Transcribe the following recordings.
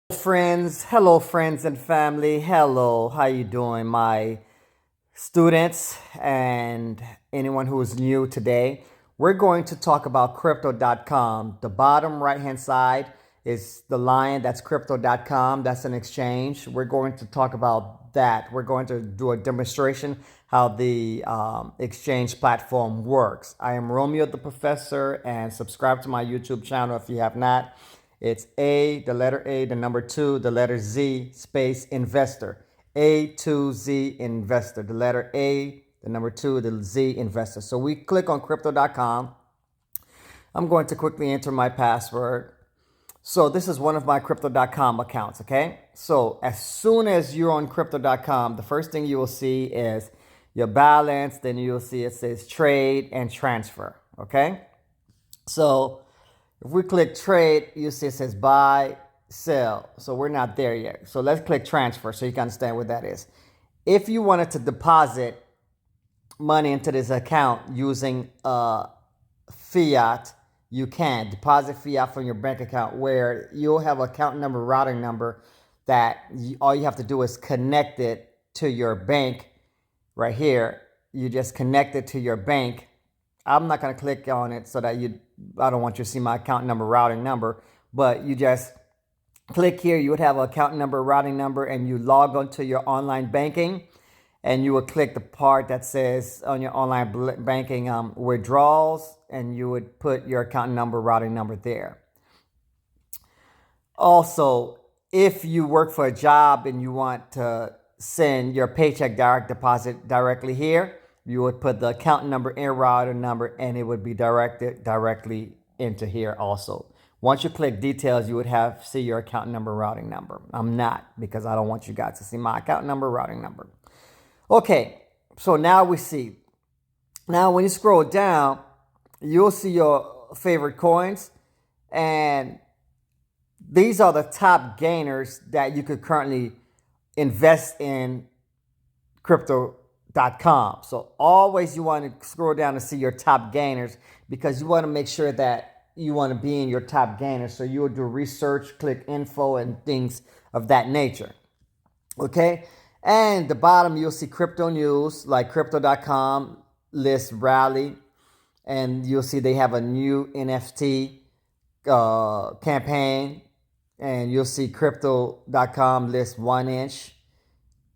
Hello friends and family. Hello, how you doing, my students and anyone who is new today? We're going to talk about crypto.com. The bottom right hand side is the line, that's crypto.com. That's an exchange. We're going to talk about that. We're going to do a demonstration how the exchange platform works. I am Romeo the Professor, and subscribe to my YouTube channel if you have not. It's the letter A, the number 2, the letter Z, space investor. A2Z investor. The letter A, the number 2, the Z investor. So we click on crypto.com. I'm going to quickly enter my password. So this is one of my crypto.com accounts, okay? So as soon as you're on crypto.com, the first thing you will see is your balance. Then you'll see it says trade and transfer, okay? So if we click trade, you see it says buy, sell. So we're not there yet. So let's click transfer so you can understand what that is. If you wanted to deposit money into this account using fiat, you can deposit fiat from your bank account, where you'll have account number, routing number that all you have to do is connect it to your bank right here. You just connect it to your bank. I'm not going to click on it so that I don't want you to see my account number, routing number, but you just click here. You would have an account number, routing number, and you log onto your online banking, and you would click the part that says on your online banking withdrawals, and you would put your account number, routing number there. Also, if you work for a job and you want to send your paycheck direct deposit directly here, you would put the account number and routing number, and it would be directed directly into here also. Once you click details, you would see your account number, routing number. I'm not, because I don't want you guys to see my account number, routing number. Okay, so now we see. Now when you scroll down, you'll see your favorite coins, and these are the top gainers that you could currently invest in crypto.com. So always you want to scroll down to see your top gainers, because you want to make sure that you want to be in your top gainers. So you will do research, click info, and things of that nature. Okay. And the bottom, you'll see crypto news, like crypto.com list rally. And you'll see they have a new NFT campaign. And you'll see crypto.com list 1-inch.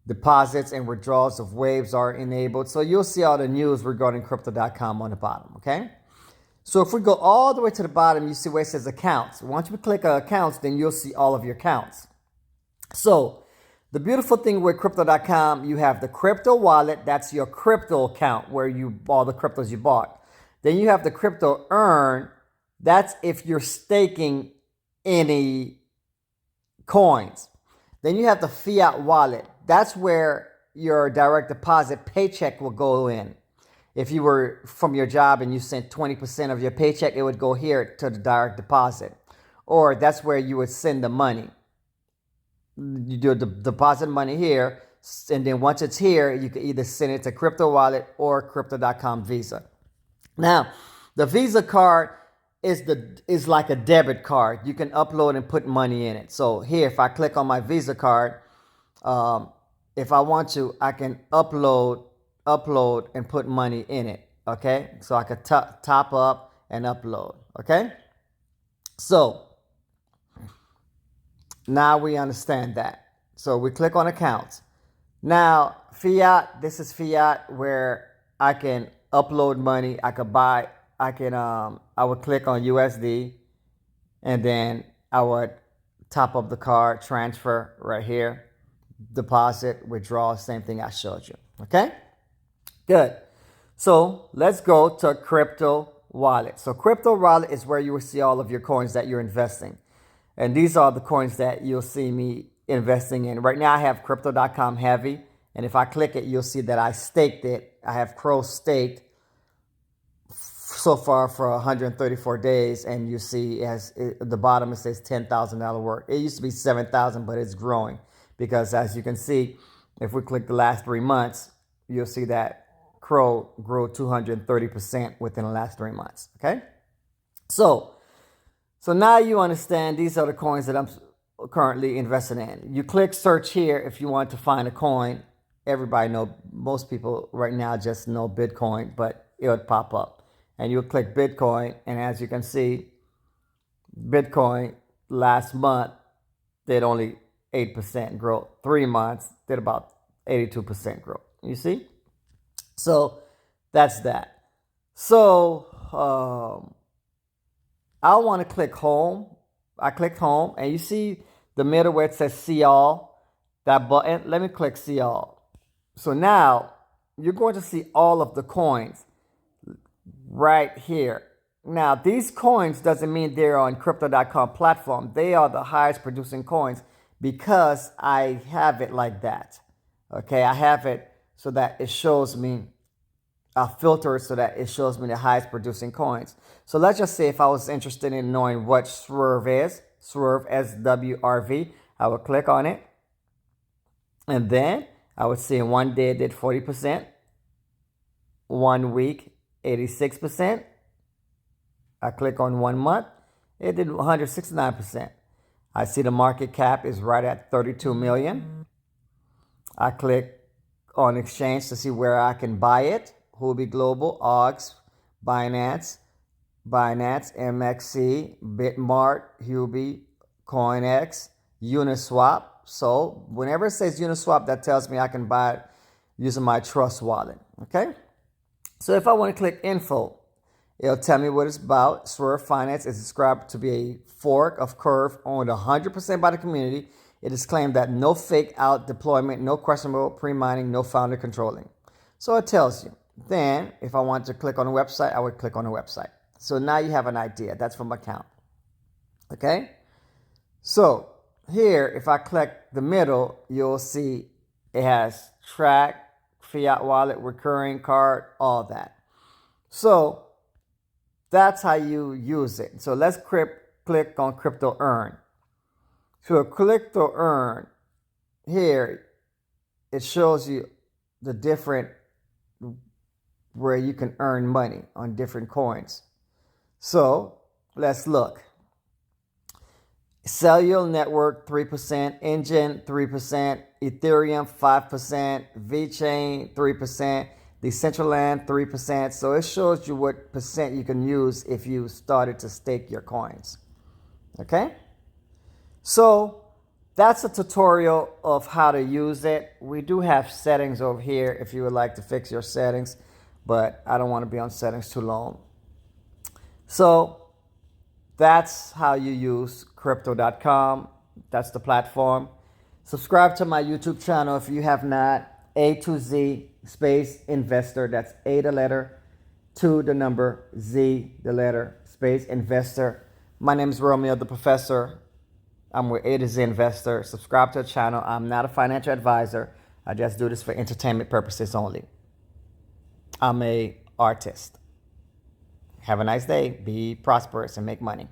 Deposits and withdrawals of waves are enabled. So you'll see all the news regarding crypto.com on the bottom, okay? So if we go all the way to the bottom, you see where it says accounts. Once we click on accounts, then you'll see all of your accounts. So the beautiful thing with crypto.com, you have the crypto wallet. That's your crypto account where all the cryptos you bought. Then you have the crypto earn. That's if you're staking any coins. Then you have the fiat wallet. That's where your direct deposit paycheck will go in. If you were from your job and you sent 20% of your paycheck, it would go here to the direct deposit. Or that's where you would send the money. You do the deposit money here, and then once it's here, you can either send it to crypto wallet or crypto.com Visa. Now, the Visa card is like a debit card. You can upload and put money in it. So here, if I click on my Visa card, if I want to, I can upload and put money in it. Okay, so I could top up and upload. Okay, so now we understand that. So we click on accounts. Now fiat, this is fiat where I can upload money. I could buy. I would click on USD, and then I would top up the card, transfer right here, deposit, withdraw, same thing I showed you. Okay, good. So let's go to crypto wallet. So crypto wallet is where you will see all of your coins that you're investing. And these are the coins that you'll see me investing in. Right now I have crypto.com heavy. And if I click it, you'll see that I staked it. I have Crow staked so far for 134 days. And you see at the bottom it says $10,000 work. It used to be 7,000, but it's growing. Because as you can see, if we click the last 3 months, you'll see that Crow grew 230% within the last 3 months. Okay? So now you understand these are the coins that I'm currently invested in. You click search here if you want to find a coin. Everybody know, most people right now just know Bitcoin, but it would pop up. And you'll click Bitcoin, and as you can see, Bitcoin last month did only 8% growth. 3 months did about 82% growth. You see? So that's that. So I want to click home. I clicked home, and you see the middle where it says see all, that button. Let me click see all. So now you're going to see all of the coins right here. Now, these coins doesn't mean they're on crypto.com platform. They are the highest producing coins because I have it like that. Okay, I have it so that it shows me a filter so that it shows me the highest producing coins. So let's just say if I was interested in knowing what Swerve is, Swerve, SWRV, I would click on it. And then I would see in 1 day it did 40%, 1 week 86%. I click on 1 month, it did 169%. I see the market cap is right at 32 million. I click on exchange to see where I can buy it. Huobi Global, OGS, Binance, MXC, Bitmart, Huobi, CoinX, Uniswap. So whenever it says Uniswap, that tells me I can buy it using my Trust wallet. Okay. So if I want to click info, it'll tell me what it's about. Swerve Finance is described to be a fork of Curve owned 100% by the community. It is claimed that no fake out deployment, no questionable pre-mining, no founder controlling. So it tells you. Then if I want to click on a website, I would click on a website. So now you have an idea. That's from account. Okay. So here, if I click the middle, you'll see it has track, fiat wallet, recurring card, all that. So that's how you use it. So let's click on Crypto Earn. So click to earn here, it shows you the different where you can earn money on different coins. So let's look. Cellular Network 3%, Engine 3%, Ethereum 5%, VeChain 3%, Decentraland 3%. So it shows you what percent you can use if you started to stake your coins. Okay? So that's a tutorial of how to use it. We do have settings over here if you would like to fix your settings, but I don't want to be on settings too long. So that's how you use crypto.com. That's the platform. Subscribe to my YouTube channel if you have not. A to Z space investor. That's A the letter, 2 the number, Z the letter, space investor. My name is Romeo the Professor. I'm with A to Z Investor. Subscribe to the channel. I'm not a financial advisor. I just do this for entertainment purposes only. I'm an artist. Have a nice day. Be prosperous and make money.